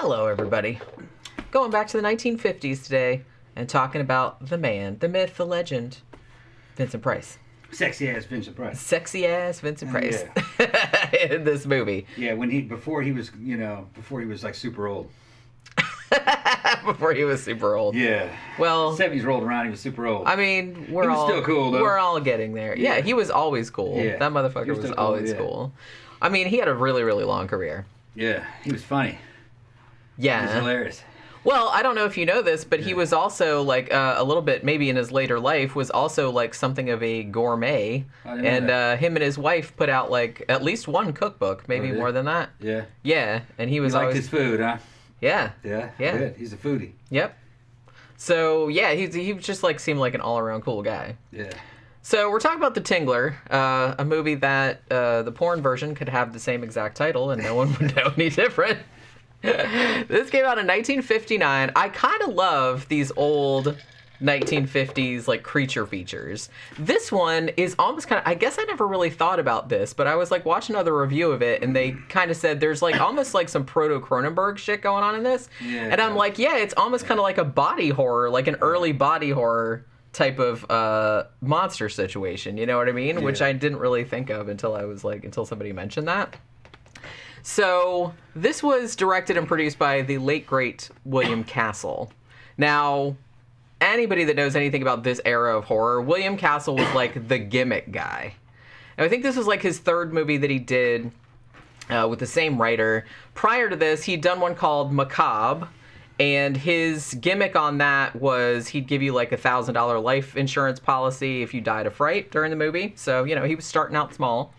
Hello, everybody. Going back to the 1950s today and talking about the man, the myth, the legend, Vincent Price. Sexy ass Vincent Price. Sexy ass Vincent Price in this movie. Yeah, before he was like super old. Before he was super old. Yeah. Well, 70s rolled around, he was super old. I mean, he was still cool though. We're all getting there. Yeah, he was always cool. Yeah. That motherfucker was always cool. I mean, he had a really, really long career. Yeah, he was funny. Yeah. He was hilarious. Well, I don't know if you know this, but he was also like a little bit, maybe in his later life, was also like something of a gourmet. And him and his wife put out like at least one cookbook, maybe more than that. Yeah. Yeah, and he was liked his food, huh? Yeah. Yeah. Yeah. Good. He's a foodie. Yep. So yeah, he just like seemed like an all around cool guy. Yeah. So we're talking about The Tingler, a movie that the porn version could have the same exact title and no one would know any different. This came out in 1959. I kind of love these old 1950s like creature features. This one is almost kind of, I guess I never really thought about this, but I was like watching another review of it and they kind of said there's like almost like some proto Cronenberg shit going on in this. Yeah, and I'm like, yeah, it's almost kind of like a body horror, like an early body horror type of monster situation, you know what I mean? Yeah. Which I didn't really think of until somebody mentioned that. So this was directed and produced by the late great William Castle. Now, anybody that knows anything about this era of horror, William Castle was like the gimmick guy. And I think this was like his third movie that he did with the same writer. Prior to this, he'd done one called Macabre. And his gimmick on that was he'd give you like $1,000 life insurance policy if you died of fright during the movie. So, you know, he was starting out small.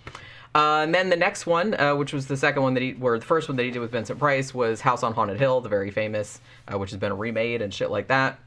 And then the next one, which was the second one the first one that he did with Vincent Price was House on Haunted Hill, the very famous, which has been remade and shit like that.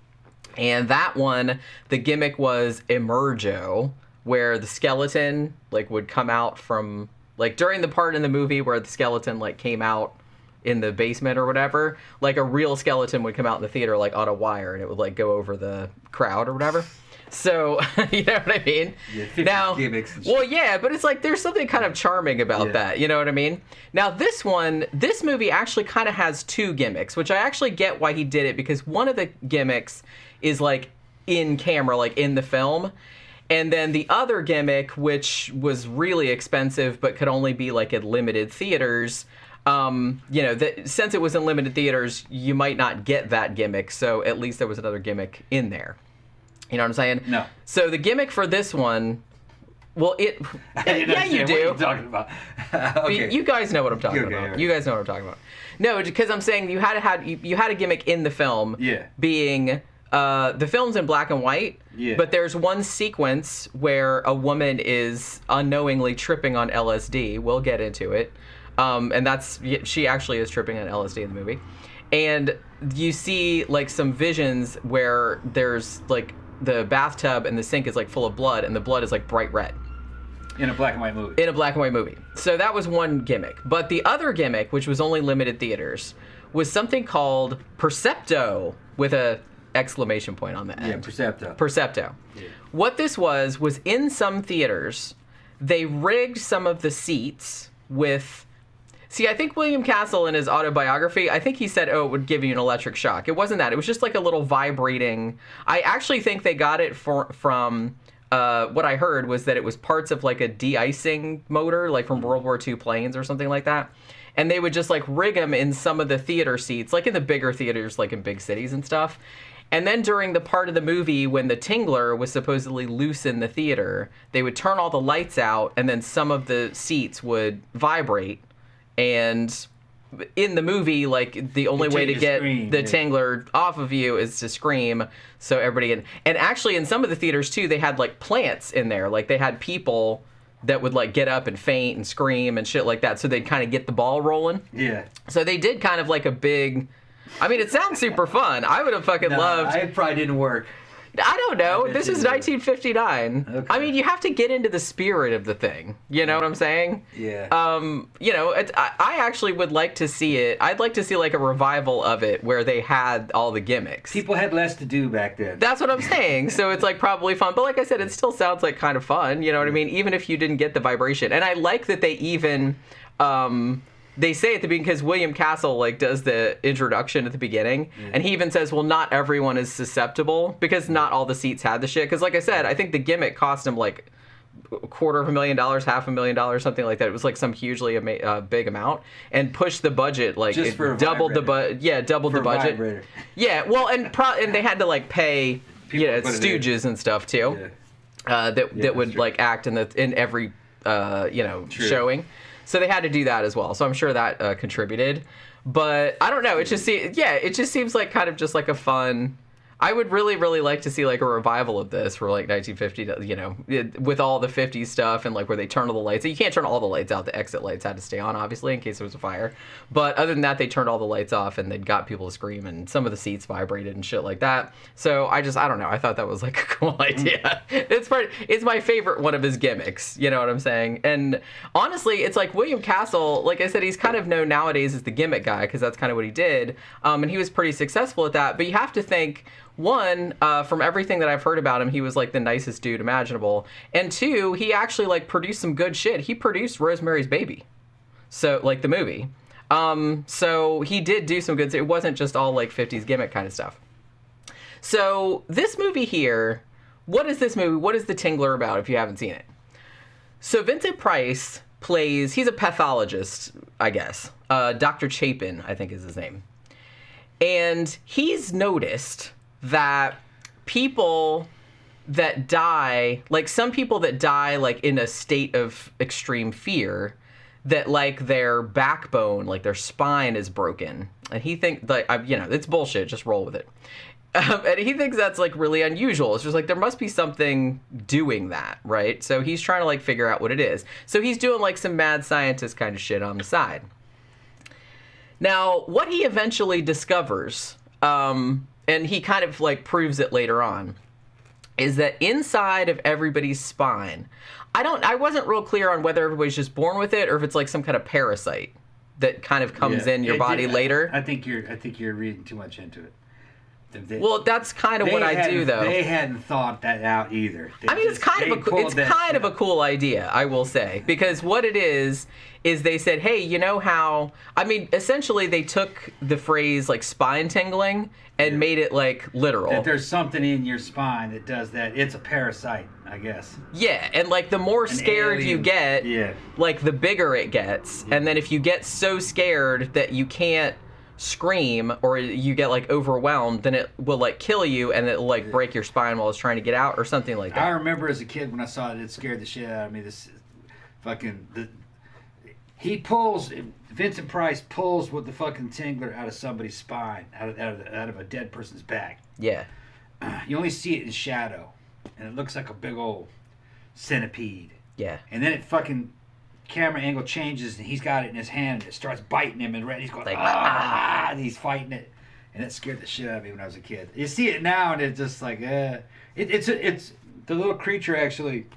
And that one, the gimmick was Emergo, where the skeleton like would come out from like during the part in the movie where the skeleton like came out in the basement or whatever, like a real skeleton would come out in the theater like on a wire and it would like go over the crowd or whatever. So, you know what I mean? Yeah, now, gimmicks and shit. Well, yeah, but it's like there's something kind of charming about that, you know what I mean? Now, this movie actually kind of has two gimmicks, which I actually get why he did it, because one of the gimmicks is like in camera, like in the film. And then the other gimmick, which was really expensive but could only be like at limited theaters, you know, since it was in limited theaters, you might not get that gimmick, so at least there was another gimmick in there. You know what I'm saying? No. So the gimmick for this one, well, yeah, you do. What are you talking about? Okay. You guys know what I'm talking about. Right. You guys know what I'm talking about. No, because I'm saying you had a gimmick in the film. Yeah. Being the film's in black and white. Yeah. But there's one sequence where a woman is unknowingly tripping on LSD. We'll get into it. And she actually is tripping on LSD in the movie. And you see like some visions where there's like the bathtub and the sink is like full of blood and the blood is like bright red. In a black and white movie. In a black and white movie. So that was one gimmick. But the other gimmick, which was only limited theaters, was something called Percepto with a exclamation point on the end. Yeah, Percepto. Percepto. Yeah. What this was in some theaters, they rigged some of the seats with... See, I think William Castle in his autobiography, I think he said, it would give you an electric shock. It wasn't that. It was just like a little vibrating... I actually think they got it from... what I heard was that it was parts of like a de-icing motor, like from World War II planes or something like that. And they would just like rig them in some of the theater seats, like in the bigger theaters, like in big cities and stuff. And then during the part of the movie when the Tingler was supposedly loose in the theater, they would turn all the lights out and then some of the seats would vibrate. And in the movie, like, the only way to get the Tingler off of you is to scream, so everybody... And actually, in some of the theaters, too, they had, like, plants in there. Like, they had people that would, like, get up and faint and scream and shit like that, so they'd kind of get the ball rolling. Yeah. So they did kind of, like, a big... I mean, it sounds super fun. I would have fucking loved... It probably didn't work. I don't know. This is 1959. Okay. I mean, you have to get into the spirit of the thing. You know what I'm saying? Yeah. You know, I actually would like to see it. I'd like to see like a revival of it where they had all the gimmicks. People had less to do back then. That's what I'm saying. So it's like probably fun. But like I said, it still sounds like kind of fun. You know what I mean? Even if you didn't get the vibration. And I like that they even they say at the beginning, because William Castle like does the introduction at the beginning, and he even says, well, not everyone is susceptible, because not all the seats had the shit. Because like I said, I think the gimmick cost him like $250,000, $500,000, something like that. It was like some hugely big amount, and pushed the budget like just for doubled the budget. Yeah, doubled the budget. Vibrator. Yeah, well, and they had to like pay stooges and stuff too, that would like act in every showing. So they had to do that as well. So I'm sure that contributed. But I don't know. It just seems like kind of just like a fun. I would really, really like to see like a revival of this for like 1950, with all the 50s stuff, and like where they turn all the lights. You can't turn all the lights out. The exit lights had to stay on, obviously, in case there was a fire. But other than that, they turned all the lights off, and they got people to scream, and some of the seats vibrated and shit like that. So I don't know. I thought that was like a cool idea. It's my favorite one of his gimmicks. You know what I'm saying? And honestly, it's like William Castle, like I said, he's kind of known nowadays as the gimmick guy, because that's kind of what he did. And he was pretty successful at that. But you have to think, one, from everything that I've heard about him, he was like the nicest dude imaginable. And two, he actually like produced some good shit. He produced Rosemary's Baby. So like the movie. So he did do some good. It wasn't just all like 50s gimmick kind of stuff. So this movie here, what is this movie? What is The Tingler about if you haven't seen it? So Vincent Price he's a pathologist, I guess. Dr. Chapin, I think is his name. And he's noticed that people that die, like some people that die like in a state of extreme fear, that like their backbone, like their spine is broken. And he thinks like, it's bullshit, just roll with it. And he thinks that's like really unusual. It's just like there must be something doing that, right? So he's trying to like figure out what it is. So he's doing like some mad scientist kind of shit on the side. Now, what he eventually discovers, and he kind of like proves it later on, is that inside of everybody's spine, I wasn't real clear on whether everybody's just born with it or if it's like some kind of parasite that kind of comes in your body later. I think you're reading too much into it. Well, that's kind of what I do, though. They hadn't thought that out either. It's kind of a cool idea, I will say, because what it is they said, hey, you know how? I mean, essentially, they took the phrase like spine tingling and made it like literal. That there's something in your spine that does that. It's a parasite, I guess. Yeah, and like the more scared you get, like the bigger it gets, and then if you get so scared that you can't scream or you get like overwhelmed, then it will like kill you and it'll like break your spine while it's trying to get out or something like that. I remember as a kid when I saw it, it scared the shit out of me. Vincent Price pulls with the fucking tingler out of somebody's spine, out of a dead person's back. Yeah. You only see it in shadow, and it looks like a big old centipede. Yeah. And then it fucking camera angle changes and he's got it in his hand and it starts biting him and he's going like, and he's fighting it, and it scared the shit out of me when I was a kid. You see it now and it's just like it's the little creature actually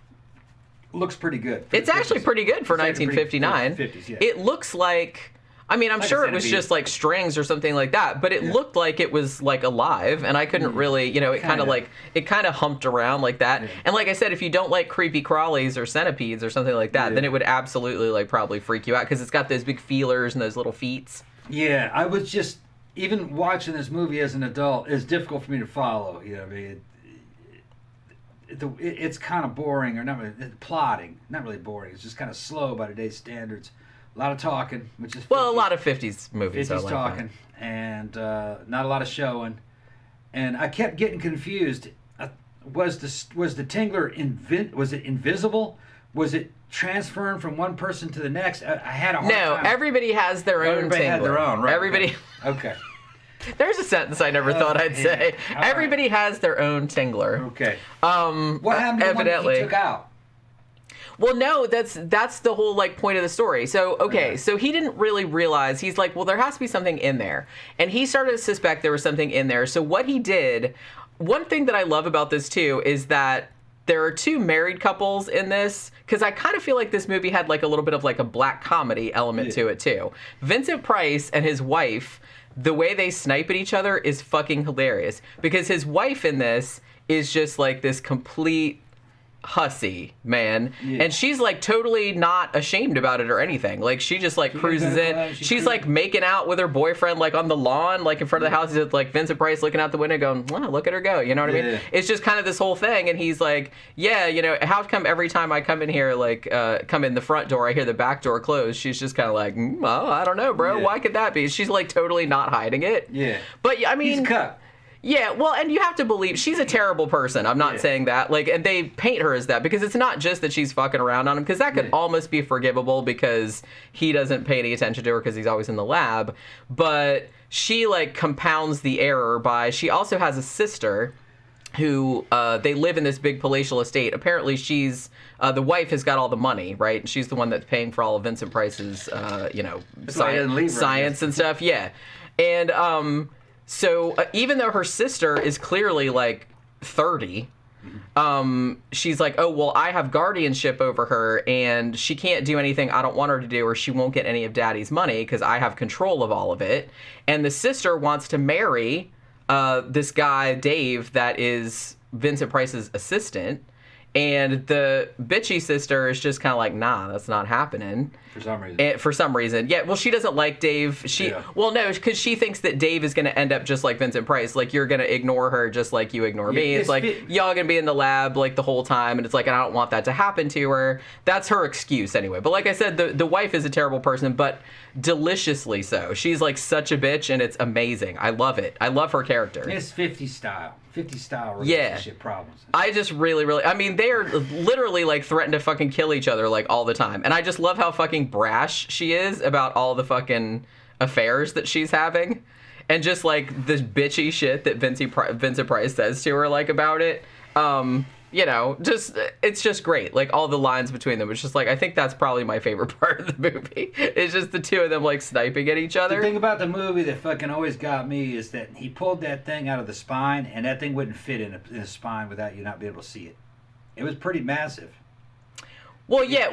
looks pretty good. It's actually pretty good for 1959. 50s, yeah. It looks like, I mean, I'm sure it was just like strings or something like that, but it looked like it was like alive, and I couldn't really, it kind of humped around like that. Yeah. And like I said, if you don't like creepy crawlies or centipedes or something like that, then it would absolutely like probably freak you out because it's got those big feelers and those little feet. Yeah, I was just, even watching this movie as an adult, it's difficult for me to follow. You know what I mean? It's kind of boring, or not really, plotting. Not really boring. It's just kind of slow by today's standards. A lot of talking, which is 50s, well, a lot of 50s movies. 50s talking, and not a lot of showing. And I kept getting confused. Was the Tingler was it invisible? Was it transferring from one person to the next? I had a hard time. No, everybody has their own Tingler. Everybody had their own, right? Everybody. Okay. There's a sentence I never thought I'd say. Everybody has their own Tingler. Okay. What happened to the one that he took out? Well, no, that's the whole like point of the story. So, so he didn't really realize, he's like, well, there has to be something in there. And he started to suspect there was something in there. So what he did, one thing that I love about this too, is that there are two married couples in this, because I kind of feel like this movie had like a little bit of like a black comedy element to it too. Vincent Price and his wife, the way they snipe at each other is fucking hilarious, because his wife in this is just like this complete hussy, man. Yeah. And she's like totally not ashamed about it or anything. Like she just like cruises in. She's like making out with her boyfriend like on the lawn, like in front of the house. He's like Vincent Price looking out the window going, wow, look at her go. You know what I mean? It's just kind of this whole thing. And he's like, yeah, you know, how come every time I come in here, like come in the front door, I hear the back door closed? She's just kind of like, oh, I don't know, bro. Why could that be? She's like totally not hiding it. Yeah. But I mean, he's cut. Yeah, well, and you have to believe she's a terrible person. I'm not saying that. Like, and they paint her as that because it's not just that she's fucking around on him, because that could almost be forgivable because he doesn't pay any attention to her because he's always in the lab. But she, like, compounds the error by, she also has a sister who, they live in this big palatial estate. Apparently she's, the wife has got all the money, right? And she's the one that's paying for all of Vincent Price's, you know, science and stuff. Yeah. And, so even though her sister is clearly like 30, she's like, oh, well, I have guardianship over her and she can't do anything I don't want her to do, or she won't get any of daddy's money because I have control of all of it. And the sister wants to marry this guy, Dave, that is Vincent Price's assistant. And the bitchy sister is just kind of like, nah, that's not happening. For some reason. Yeah, well, she doesn't like Dave. Well, no, because she thinks that Dave is going to end up just like Vincent Price. Like, you're going to ignore her just like you ignore me. It's like, y'all going to be in the lab, like, the whole time. And it's like, I don't want that to happen to her. That's her excuse anyway. But like I said, the wife is a terrible person, but deliciously so. She's, like, such a bitch, and it's amazing. I love it. I love her character. It's 50 style relationship problems. I just really, I mean, they're literally like threaten to fucking kill each other like all the time. And I just love how fucking brash she is about all the fucking affairs that she's having. And just like this bitchy shit that Vincent Price says to her like about it. You know, just, it's just great. Like, all the lines between them. It's just like, I think that's probably my favorite part of the movie. It's just the two of them, like, sniping at each other. The thing about the movie that fucking always got me is that he pulled that thing out of the spine, and that thing wouldn't fit in a spine without you not being able to see it. It was pretty massive. Well, yeah,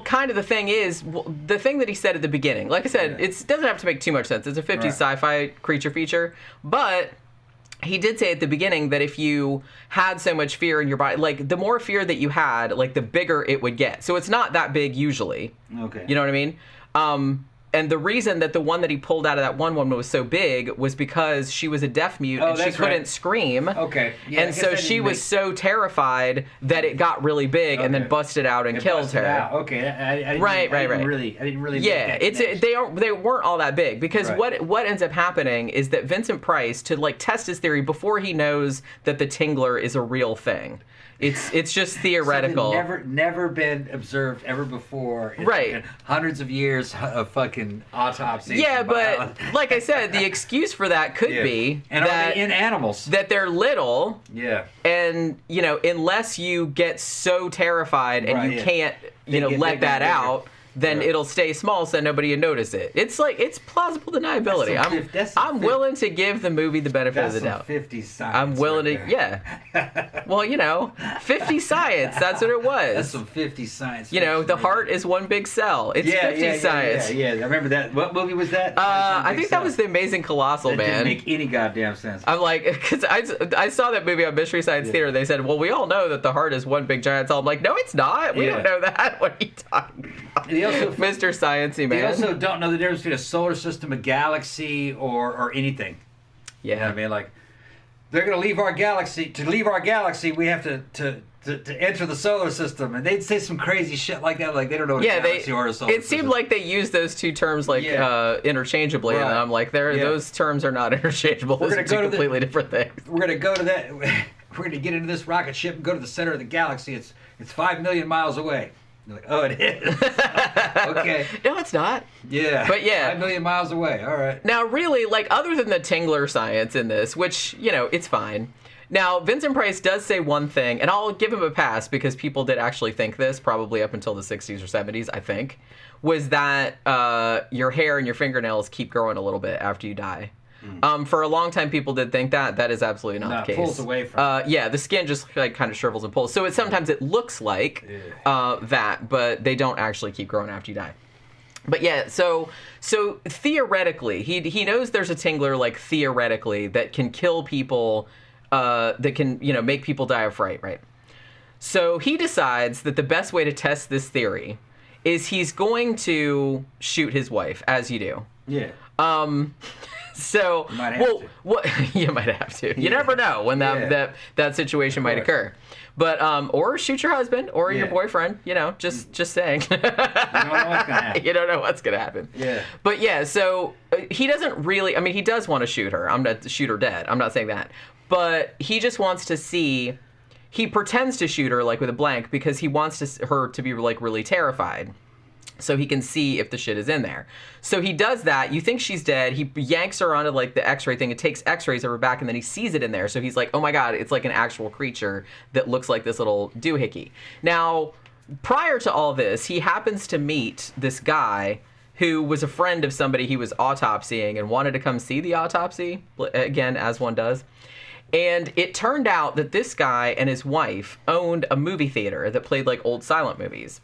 kind of the thing is, the thing that he said at the beginning. Like I said, it doesn't have to make too much sense. It's a 50s sci-fi creature feature, but he did say at the beginning that if you had so much fear in your body, like, the more fear that you had, like, the bigger it would get. So it's not that big usually. Okay. You know what I mean? And the reason that the one that he pulled out of that one was so big was because she was a deaf mute and she couldn't scream. Okay. Yeah, and so she was so terrified that it got really big and then busted out and killed her. Out. Okay. I didn't really. Yeah, they weren't all that big because what ends up happening is that Vincent Price, to like test his theory before he knows that the Tingler is a real thing. It's just theoretical. Never been observed ever before. In hundreds of years of fucking autopsies. Yeah, but like I said, the excuse for that could be and that in animals that they're little. Yeah. And you know, unless you get so terrified and you can't, let that out. Then it'll stay small so nobody will notice it. It's like, it's plausible deniability. I'm willing to give the movie the benefit of the doubt. 50 science. I'm willing to, Well, 50 science, that's what it was. That's some 50 science. The heart is one big cell. It's 50 science. Yeah, I remember that. What movie was that? I think that was The Amazing Colossal Man. That didn't make any goddamn sense. I'm like, because I saw that movie on Mystery Science Theater. They said, well, we all know that the heart is one big giant cell. I'm like, no, it's not. We don't know that. What are you talking about? Mr. Sciencey Man. They also don't know the difference between a solar system, a galaxy, or anything. Yeah. You know what I mean? Like, they're going to leave our galaxy. To leave our galaxy, we have to enter the solar system. And they'd say some crazy shit like that. Like, they don't know what a galaxy or a solar system. It seemed like they used those two terms, like, interchangeably. And I'm like, those terms are not interchangeable. Those are two completely different things. We're going to go to that. We're going to get into this rocket ship and go to the center of the galaxy. It's 5 million miles away. You're like, oh, it is. Okay. No, it's not. Yeah. But 5 million miles away. All right. Now, really, like, other than the Tingler science in this, which, it's fine. Now, Vincent Price does say one thing, and I'll give him a pass because people did actually think this, probably up until the 60s or 70s, I think, was that your hair and your fingernails keep growing a little bit after you die. For a long time, people did think that. That is absolutely not the case. Pulls away from it. The skin just like kind of shrivels and pulls. So sometimes it looks like that, but they don't actually keep growing after you die. But yeah, so theoretically, he knows there's a Tingler, like, theoretically, that can kill people, that can, make people die of fright, right? So he decides that the best way to test this theory is he's going to shoot his wife, as you do. Yeah. So, you might have to. What you might have to. You never know when that situation might occur. But or shoot your husband or your boyfriend. You know, just saying. You don't know what's gonna happen. You don't know what's gonna happen. Yeah. But yeah, so he doesn't really. I mean, he does want to shoot her. I'm not shoot her dead. I'm not saying that. But he just wants to see. He pretends to shoot her like with a blank because he wants her to be like really terrified. So he can see if the shit is in there. So he does that. You think she's dead. He yanks her onto like the x-ray thing. It takes x-rays of her back and then he sees it in there. So he's like, oh my God, it's like an actual creature that looks like this little doohickey. Now, prior to all this, he happens to meet this guy who was a friend of somebody he was autopsying and wanted to come see the autopsy, again, as one does. And it turned out that this guy and his wife owned a movie theater that played like old silent movies.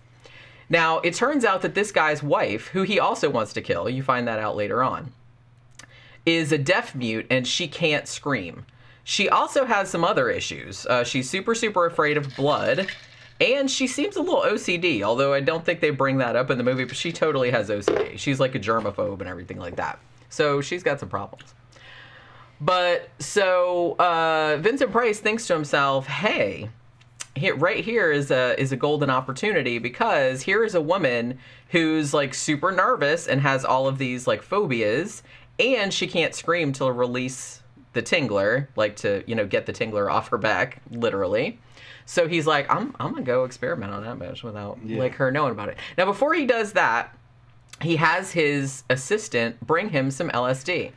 Now, it turns out that this guy's wife, who he also wants to kill, you find that out later on, is a deaf mute and she can't scream. She also has some other issues. She's super, super afraid of blood, and she seems a little OCD, although I don't think they bring that up in the movie, but she totally has OCD. She's like a germaphobe and everything like that. So she's got some problems. But so Vincent Price thinks to himself, hey, right here is a golden opportunity because here is a woman who's like super nervous and has all of these like phobias, and she can't scream to release the Tingler, like to, you know, get the Tingler off her back, literally. So he's like, I'm gonna go experiment on that bitch without like her knowing about it. Now before he does that, he has his assistant bring him some LSD.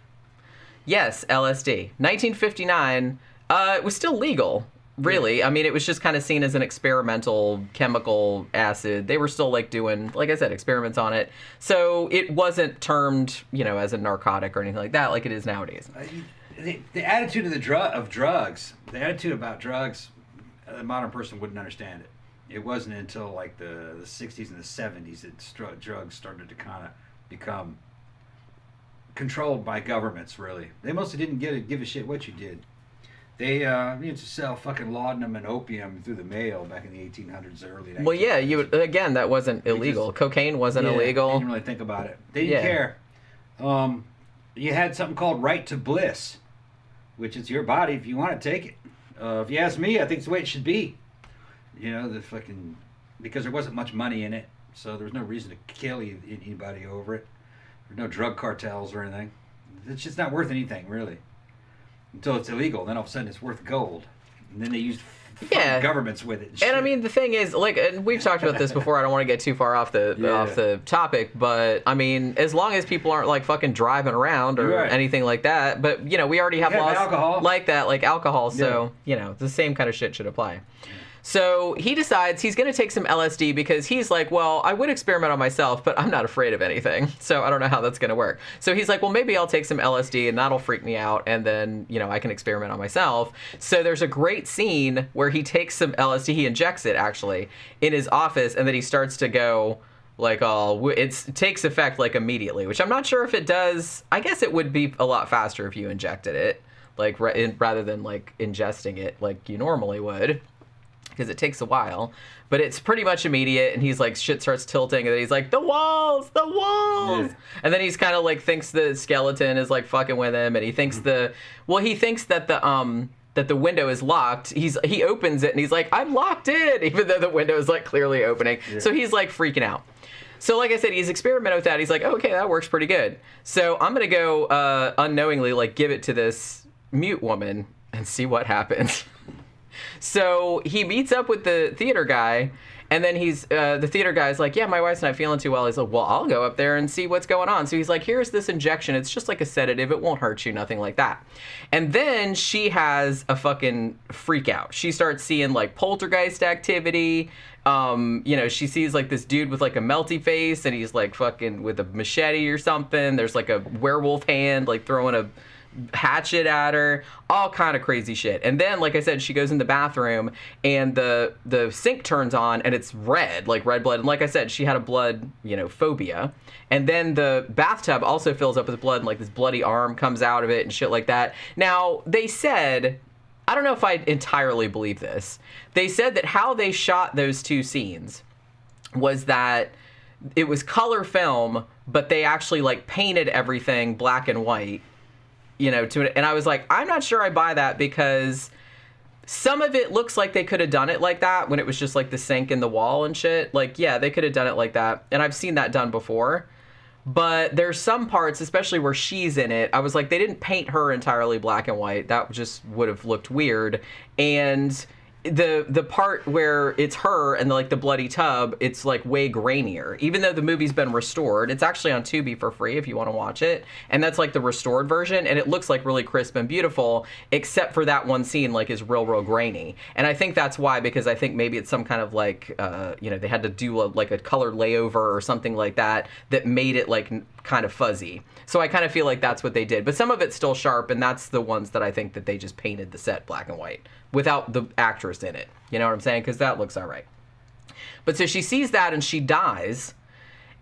Yes, LSD. 1959, it was still legal. Really, I mean, it was just kind of seen as an experimental chemical acid. They were still like doing, like I said, experiments on it. So it wasn't termed, you know, as a narcotic or anything like that, like it is nowadays. The attitude of drugs, the attitude about drugs, a modern person wouldn't understand it. It wasn't until like the 60s and the 70s that drugs started to kind of become controlled by governments. Really, they mostly didn't give a shit what you did. They used to sell fucking laudanum and opium through the mail back in the 1800s, early 1900s. Well, yeah, again, that wasn't illegal. Cocaine wasn't illegal. They didn't really think about it. They didn't care. You had something called right to bliss, which is your body if you want to take it. If you ask me, I think it's the way it should be. You know, because there wasn't much money in it, so there was no reason to kill anybody over it. There's no drug cartels or anything. It's just not worth anything, really. Until it's illegal, then all of a sudden it's worth gold, and then they use governments with it. And I mean, the thing is, like, and we've talked about this before. I don't want to get too far off the topic, but I mean, as long as people aren't like fucking driving around or anything like that, but you know, we already have laws alcohol. like that, like alcohol. So you know, the same kind of shit should apply. So he decides he's going to take some LSD because he's like, well, I would experiment on myself, but I'm not afraid of anything. So I don't know how that's going to work. So he's like, well, maybe I'll take some LSD and that'll freak me out. And then, you know, I can experiment on myself. So there's a great scene where he takes some LSD, he injects it actually in his office. And then he starts to go like, it takes effect like immediately, which I'm not sure if it does. I guess it would be a lot faster if you injected it, like rather than like ingesting it like you normally would. Because it takes a while, but it's pretty much immediate, and he's like, shit starts tilting, and then he's like, the walls! Yeah. And then he's kind of like thinks the skeleton is like fucking with him, and he thinks that the window is locked. He opens it, and he's like, I'm locked in, even though the window is like clearly opening. Yeah. So he's like freaking out. So like I said, he's experimenting with that. He's like, okay, that works pretty good. So I'm gonna go unknowingly like give it to this mute woman and see what happens. So he meets up with the theater guy, and then the theater guy's like, yeah, my wife's not feeling too well. He's like, well, I'll go up there and see what's going on. So he's like, here's this injection. It's just like a sedative. It won't hurt you, nothing like that. And then she has a fucking freak out. She starts seeing like poltergeist activity. You know, she sees like this dude with like a melty face, and he's like fucking with a machete or something. There's like a werewolf hand like throwing a hatchet at her, all kind of crazy shit. And then, like I said, she goes in the bathroom, and the sink turns on, and it's red, like red blood. And like I said, she had a blood, you know, phobia. And then the bathtub also fills up with blood, and like this bloody arm comes out of it and shit like that. Now, they said I don't know if I entirely believe this. They said that how they shot those two scenes was that it was color film, but they actually like painted everything black and white, and I was like, I'm not sure I buy that, because some of it looks like they could have done it like that when it was just like the sink in the wall and shit. Like, yeah, they could have done it like that. And I've seen that done before. But there's some parts, especially where she's in it, I was like, they didn't paint her entirely black and white. That just would have looked weird. And the part where it's her and the bloody tub, it's like way grainier. Even though the movie's been restored, it's actually on Tubi for free if you want to watch it. And that's like the restored version, and it looks like really crisp and beautiful, except for that one scene is real grainy. And I think that's why, because I think maybe it's some kind of they had to do a color layover or something like that made it kind of fuzzy. So I kind of feel like that's what they did. But some of it's still sharp, and that's the ones that I think that they just painted the set black and white without the actress in it. You know what I'm saying? Because that looks all right. But so she sees that and she dies.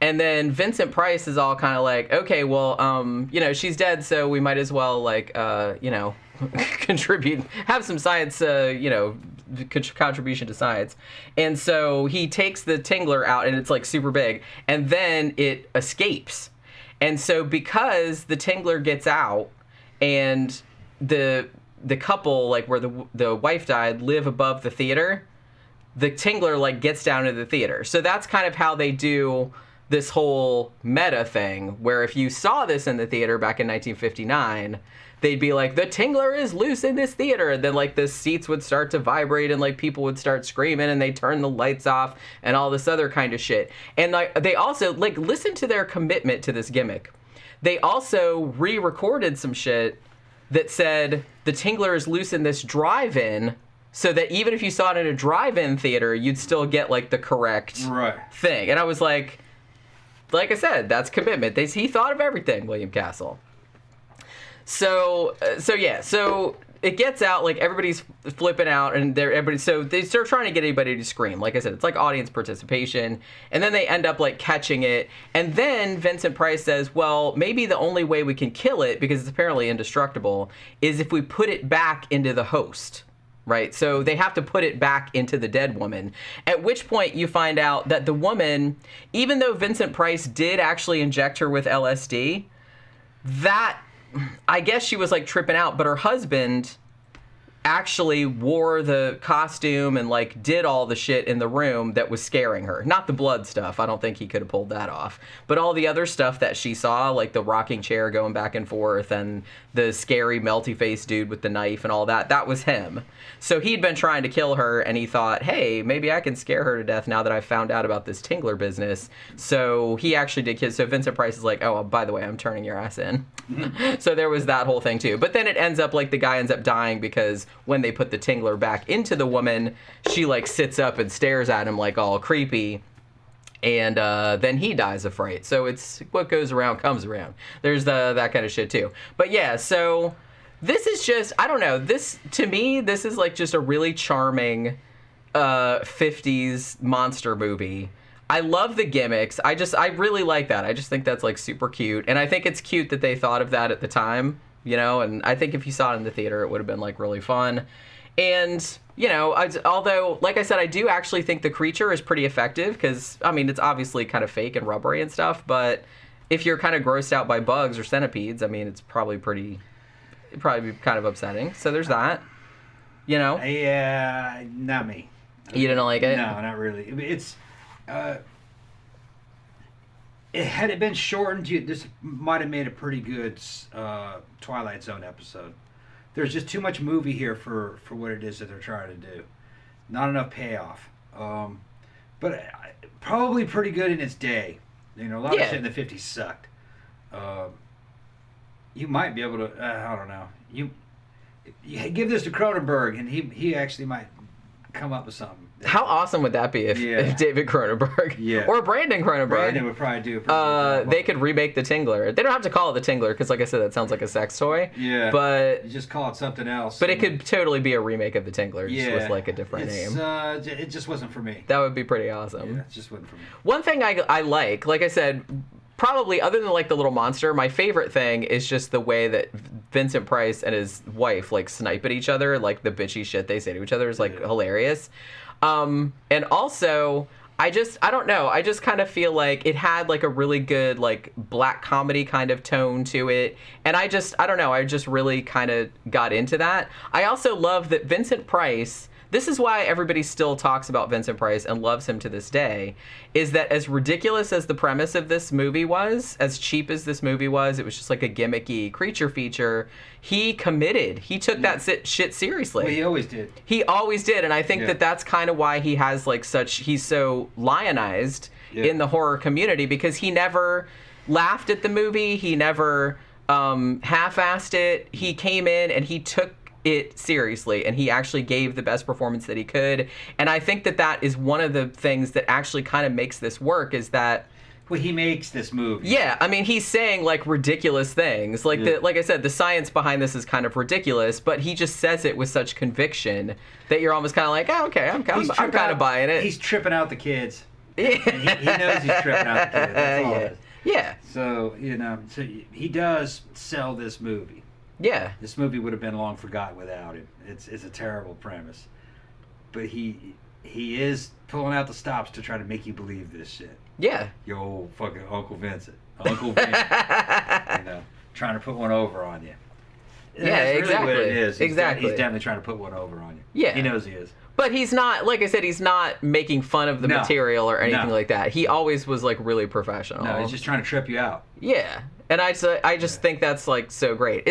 And then Vincent Price is all kind of like, okay, well, she's dead, so we might as well, contribute, have some science, contribution to science. And so he takes the Tingler out, and it's super big, and then it escapes. And so because the Tingler gets out, and the couple, where the wife died, live above the theater, the Tingler gets down to the theater. So that's kind of how they do this whole meta thing, where if you saw this in the theater back in 1959, they'd be like, the Tingler is loose in this theater. And then the seats would start to vibrate, and people would start screaming, and they turn the lights off and all this other kind of shit. And they also listen to their commitment to this gimmick. They also re-recorded some shit that said the Tingler is loose in this drive-in, so that even if you saw it in a drive-in theater, you'd still get the correct thing. And I was like I said, that's commitment. He thought of everything, William Castle. So it gets out, everybody's flipping out, and so they start trying to get anybody to scream. Like I said, it's audience participation, and then they end up catching it. And then Vincent Price says, well, maybe the only way we can kill it, because it's apparently indestructible, is if we put it back into the host. Right? So they have to put it back into the dead woman. At which point you find out that the woman, even though Vincent Price did actually inject her with LSD, I guess she was tripping out, but her husband actually wore the costume and did all the shit in the room that was scaring her. Not the blood stuff. I don't think he could have pulled that off. But all the other stuff that she saw, the rocking chair going back and forth and the scary melty face dude with the knife and all that was him. So he'd been trying to kill her, and he thought, hey, maybe I can scare her to death now that I've found out about this Tingler business. So he actually did kill. So Vincent Price is like, oh, by the way, I'm turning your ass in. So there was that whole thing too. But then it ends up the guy ends up dying, because when they put the Tingler back into the woman, she sits up and stares at him all creepy. And then he dies of fright. So it's what goes around comes around. There's that kind of shit too. But yeah, so this is just, I don't know, to me, this is just a really charming 50s monster movie. I love the gimmicks. I really like that. I just think that's super cute. And I think it's cute that they thought of that at the time, and I think if you saw it in the theater, it would have been really fun. And, although, like I said, I do actually think the creature is pretty effective, because, it's obviously kind of fake and rubbery and stuff, but if you're kind of grossed out by bugs or centipedes, it's probably be kind of upsetting. So there's that, Yeah, not me. You didn't like it? No, not really. It's, had it been shortened, this might have made a pretty good Twilight Zone episode. There's just too much movie here for what it is that they're trying to do. Not enough payoff. But probably pretty good in its day. A lot of shit in the 50s sucked. You might be able to, I don't know. You give this to Cronenberg, and he actually might come up with something. How awesome would that be if David Cronenberg or Brandon Cronenberg would probably do they could remake the Tingler. They don't have to call it the Tingler, because like I said, that sounds like a sex toy. Yeah. But you just call it something else. But it could totally be a remake of the Tingler, just with a different name. It just wasn't for me. That would be pretty awesome. Yeah, it just wasn't for me. One thing I like I said, probably, other than like the little monster, my favorite thing is just the way that Vincent Price and his wife like snipe at each other, like the bitchy shit they say to each other is like hilarious. And also, I don't know, I just kind of feel like it had like a really good like black comedy kind of tone to it, and I don't know, I just really kind of got into that. I also love that Vincent Price, this is why everybody still talks about Vincent Price and loves him to this day, is that as ridiculous as the premise of this movie was, as cheap as this movie was, it was just like a gimmicky creature feature, he committed. He took that shit seriously. Well, he always did. He always did, and I think that that's kind of why he has like he's so lionized in the horror community, because he never laughed at the movie, he never half-assed it. He came in and he took it seriously, and he actually gave the best performance that he could, and I think that is one of the things that actually kind of makes this work, is that he makes this movie. Yeah, I mean, he's saying like ridiculous things, like like I said, the science behind this is kind of ridiculous, but he just says it with such conviction that you're almost kind of like, oh, okay, I'm kind of buying it. He's tripping out the kids. Yeah, he knows he's tripping out the kids. That's all it is. Yeah. So so he does sell this movie. Yeah. This movie would have been long forgotten without him. It's a terrible premise. But he is pulling out the stops to try to make you believe this shit. Yeah. Your old fucking Uncle Vincent. Uncle Vincent. Trying to put one over on you. Yeah, That's exactly. Really what it is. Exactly. He's definitely trying to put one over on you. Yeah. He knows he is. But he's not, like I said, he's not making fun of the material or anything like that. He always was like really professional. No, he's just trying to trip you out. Yeah. And I just think that's like so great.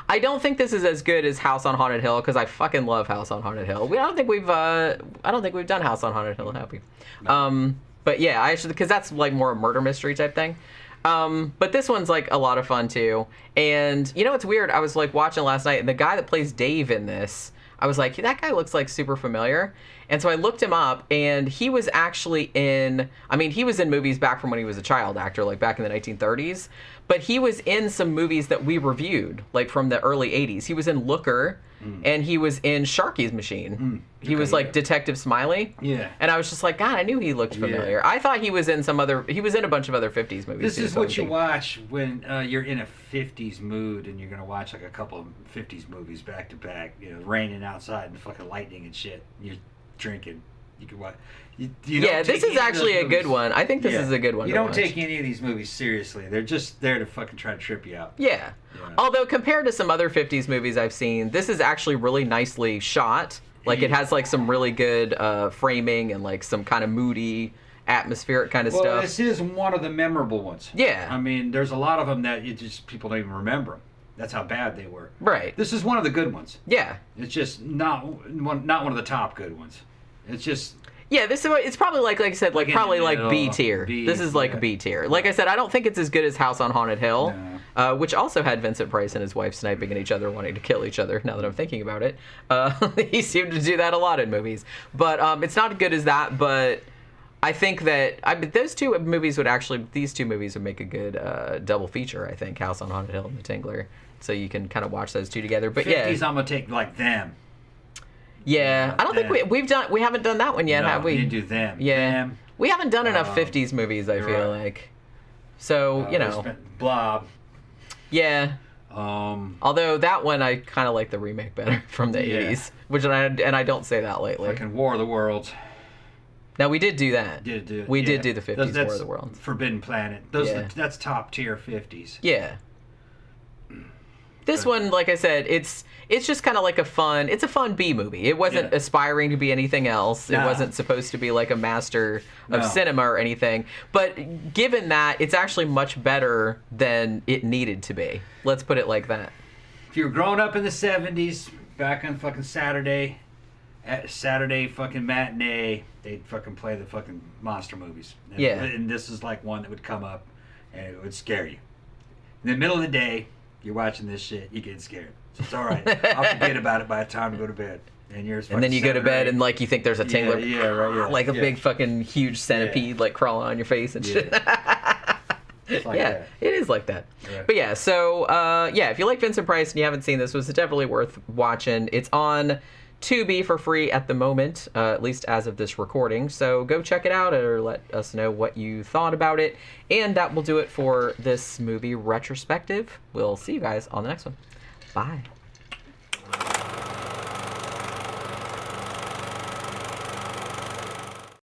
I don't think this is as good as House on Haunted Hill, because I fucking love House on Haunted Hill. I don't think we've done House on Haunted Hill, have we? No. But yeah, I actually, because that's like more a murder mystery type thing. But this one's like a lot of fun too. And you know what's weird? I was like watching last night, and the guy that plays Dave in this, I was like, that guy looks like super familiar. And so I looked him up, and he was actually he was in movies back from when he was a child actor, like back in the 1930s. But he was in some movies that we reviewed, like from the early 80s. He was in Looker, and he was in Sharky's Machine. He was like Detective Smiley. Yeah. And I was just like, God, I knew he looked familiar. Yeah. I thought he was in he was in a bunch of other 50s movies. This is what you watch when you're in a 50s mood, and you're going to watch like a couple of 50s movies back to back, raining outside and fucking lightning and shit. You're drinking. You can watch. This is actually a good one. I think this is a good one. You don't take any of these movies seriously. They're just there to fucking try to trip you out. Yeah. Although compared to some other 50s movies I've seen, this is actually really nicely shot. Like it has like some really good framing and like some kind of moody, atmospheric kind of stuff. Well, this is one of the memorable ones. Yeah. I mean, there's a lot of them that people don't even remember them. That's how bad they were. Right. This is one of the good ones. Yeah. It's just not one of the top good ones. It's just. Yeah, it's probably like I said, probably like B tier. This is like B tier. Like I said, I don't think it's as good as House on Haunted Hill, which also had Vincent Price and his wife sniping at each other, wanting to kill each other. Now that I'm thinking about it, he seemed to do that a lot in movies. But it's not as good as that. But I think that these two movies would make a good double feature. I think House on Haunted Hill and The Tingler, so you can kind of watch those two together. But 50s, I'm gonna take like them. Yeah, I don't think we haven't done that one yet, have we? You do them. Yeah, them. We haven't done enough 50s movies, I feel like. So Blob. Yeah. Although that one I kind of like the remake better from the 80s, which I don't say that lately. Fucking War of the Worlds. Now we did do that. We did do the 50s War of the Worlds. Forbidden Planet. That's top tier 50s. Yeah. This one, like I said, it's just kind of like a fun B movie. It wasn't aspiring to be anything else. No. It wasn't supposed to be like a master of cinema or anything. But given that, it's actually much better than it needed to be. Let's put it like that. If you were growing up in the 70s, back on fucking Saturday fucking matinee, they'd fucking play the fucking monster movies. And this is like one that would come up and it would scare you. In the middle of the day, you're watching this shit, you get scared. So it's all right. I'll forget about it by the time to go to bed. And then you go to bed and like you think there's a tingler, like a big fucking huge centipede like crawling on your face and shit. It's like that. It is like that. Yeah. But if you like Vincent Price and you haven't seen this, it's definitely worth watching. It's on Tubi for free at the moment, at least as of this recording. So go check it out or let us know what you thought about it. And that will do it for this movie retrospective. We'll see you guys on the next one. Bye.